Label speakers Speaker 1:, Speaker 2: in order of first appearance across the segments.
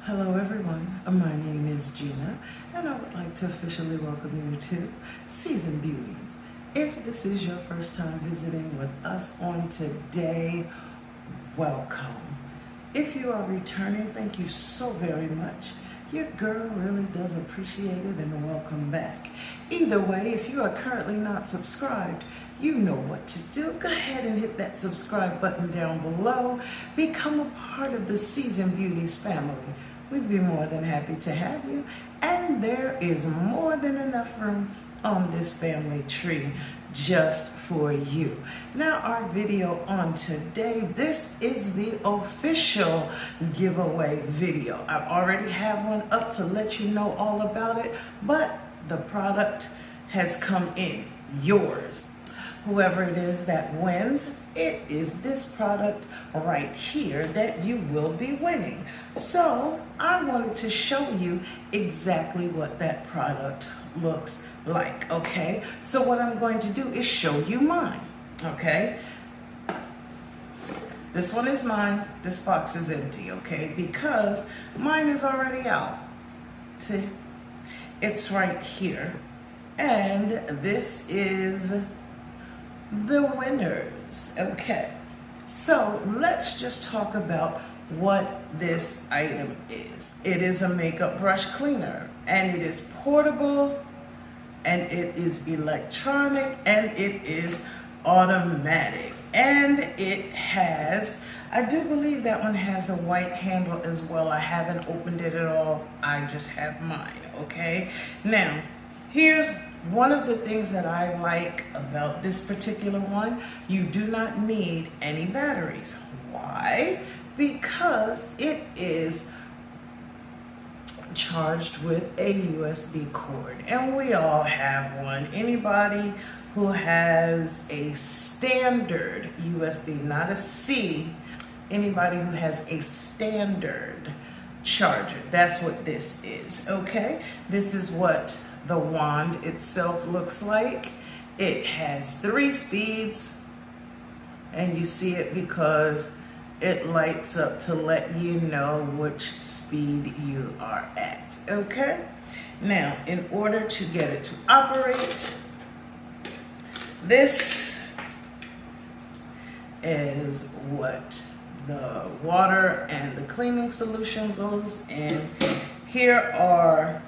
Speaker 1: Hello everyone, my name is Gina and I would like to officially welcome you to Season Beauties. If this is your first time visiting with us on today, welcome. If you are returning, thank you so very much. Your girl really does appreciate it and welcome back. Either way, if you are currently not subscribed, you know what to do. Go ahead and hit that subscribe button down below. Become a part of the Season Beauties family. We'd be more than happy to have you. And there is more than enough room on this family tree just for you. Now our video on today, this is the official giveaway video. I already have one up to let you know all about it, but the product has come in, yours. Whoever it is that wins, it is this product right here that you will be winning. So I wanted to show you exactly what that product looks like, okay? So what I'm going to do is show you mine, okay? This one is mine, this box is empty, okay? Because mine is already out. See, it's right here. And this is the winners. Okay, so let's just talk about what this item is. It is a makeup brush cleaner, and it is portable, and it is electronic, and it is automatic, and it has, I do believe that one has a white handle as well. I haven't opened it at all, I just have mine, okay? Now here's one of the things that I like about this particular one. You do not need any batteries. Why? Because it is charged with a USB cord, and we all have one. Anybody who has a standard USB, not a C, anybody who has a standard charger, that's what this is, okay? This is what the wand itself looks like. It has 3 speeds, and you see it because it lights up to let you know which speed you are at, okay? Now, in order to get it to operate, this is what the water and the cleaning solution goes in. Here are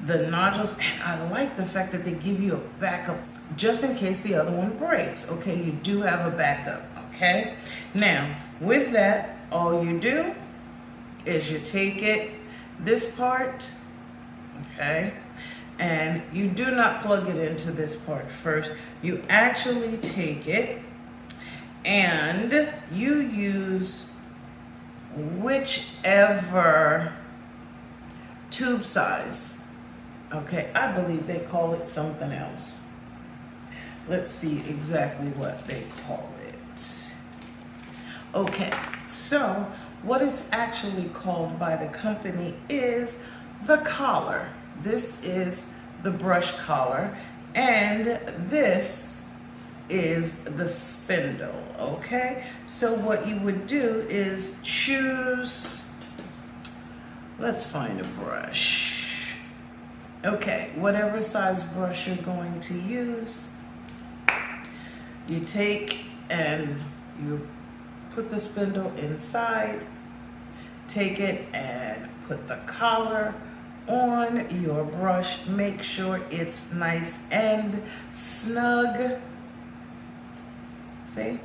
Speaker 1: the nodules, and I like the fact that they give you a backup just in case the other one breaks, okay? You do have a backup, okay? Now, with that, all you do is you take it, this part, okay? And you do not plug it into this part first. You actually take it and you use whichever tube size. Okay, I believe they call it something else. Let's see exactly what they call it. Okay, so what it's actually called by the company is the collar. This is the brush collar, and this is the spindle, okay? So what you would do is choose, let's find a brush. Okay, whatever size brush you're going to use, you take and you put the spindle inside, take it and put the collar on your brush. Make sure it's nice and snug, see?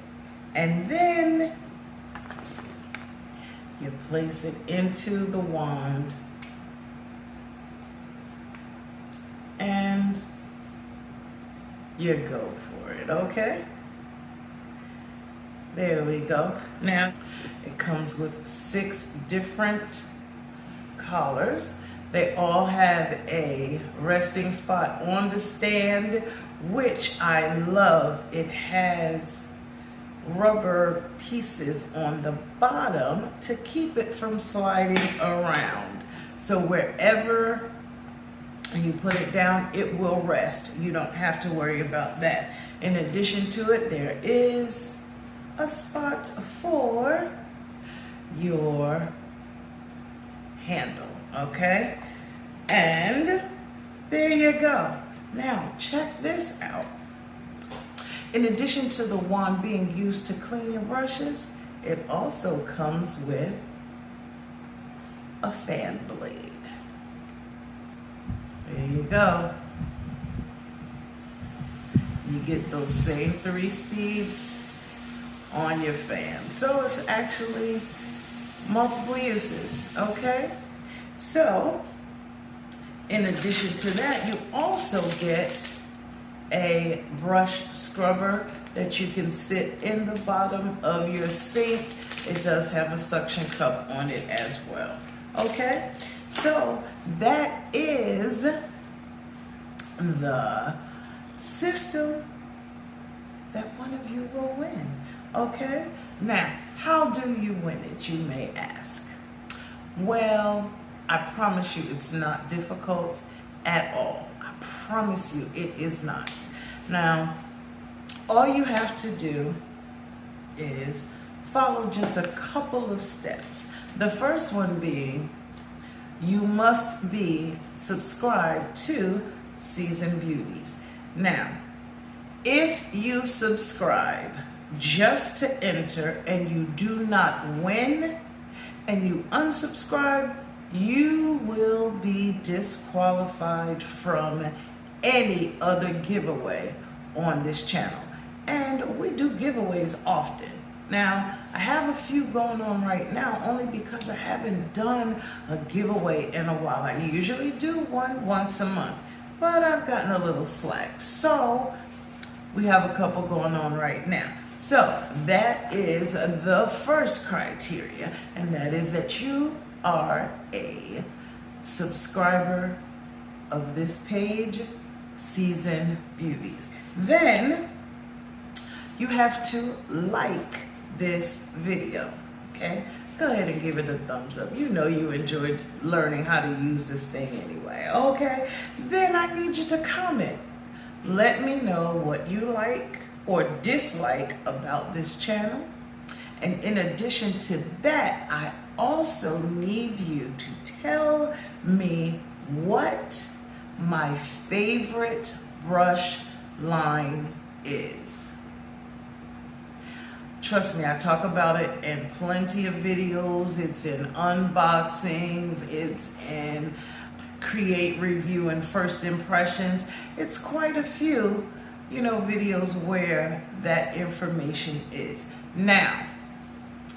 Speaker 1: And then you place it into the wand, and you go for it, okay? There we go. Now, it comes with 6 different collars. They all have a resting spot on the stand, which I love. It has rubber pieces on the bottom to keep it from sliding around. So wherever you put it down, it will rest. You don't have to worry about that. In addition to it, there is a spot for your handle, okay? And there you go. Now, check this out. In addition to the wand being used to clean your brushes, it also comes with a fan blade. There you go. You get those same 3 speeds on your fan. So it's actually multiple uses, okay? So, in addition to that, you also get a brush scrubber that you can sit in the bottom of your sink. It does have a suction cup on it as well. Okay, so that is the system that one of you will win. Okay, now how do you win it, you may ask? Well, I promise you it's not difficult at all. I promise you it is not. Now, all you have to do is follow just a couple of steps. The first one being, you must be subscribed to Seasoned Beauties. Now, if you subscribe just to enter and you do not win and you unsubscribe, you will be disqualified from any other giveaway on this channel. And we do giveaways often. Now, I have a few going on right now only because I haven't done a giveaway in a while. I usually do one once a month, but I've gotten a little slack. So we have a couple going on right now. So that is the first criteria, and that is that you are a subscriber of this page, Seasoned Beauties. Then you have to like this video, okay? Go ahead and give it a thumbs up. You know you enjoyed learning how to use this thing anyway, okay? Then I need you to comment. Let me know what you like or dislike about this channel. And in addition to that, I also need you to tell me what my favorite brush line is. Trust me, I talk about it in plenty of videos. It's in unboxings, it's in create, review, and first impressions. It's quite a few, videos where that information is. Now,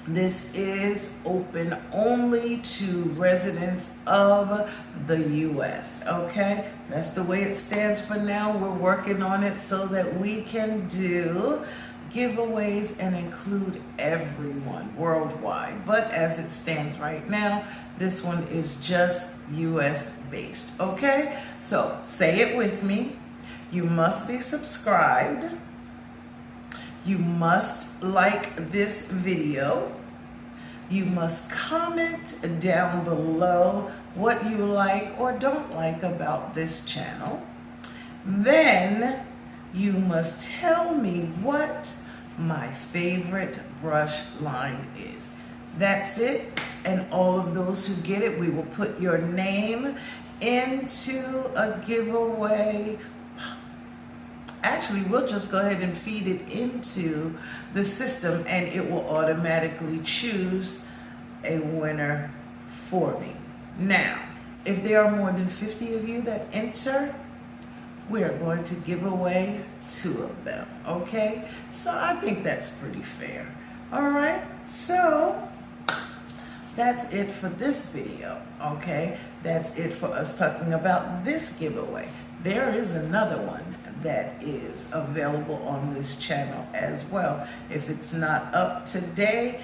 Speaker 1: this is open only to residents of the U.S., okay? That's the way it stands for now. We're working on it so that we can do giveaways and include everyone worldwide. But as it stands right now, this one is just US based, okay? So say it with me. You must be subscribed. You must like this video. You must comment down below what you like or don't like about this channel. Then you must tell me what my favorite brush line is. That's it. And all of those who get it, we will put your name into a giveaway. Actually, we'll just go ahead and feed it into the system and it will automatically choose a winner for me. Now, if there are more than 50 of you that enter, we are going to give away 2 of them, okay? So I think that's pretty fair. All right, so that's it for this video, okay? That's it for us talking about this giveaway. There is another one that is available on this channel as well. If it's not up today,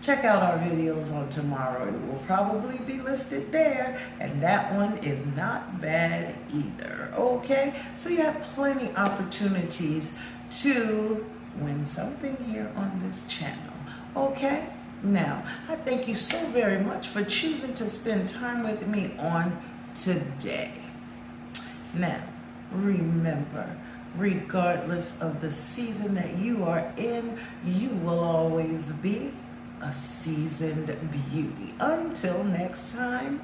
Speaker 1: check out our videos on tomorrow. It will probably be listed there, and that one is not bad either, okay? So you have plenty opportunities to win something here on this channel, okay? Now, I thank you so very much for choosing to spend time with me on today. Now, remember, regardless of the season that you are in, you will always be a seasoned beauty. Until next time,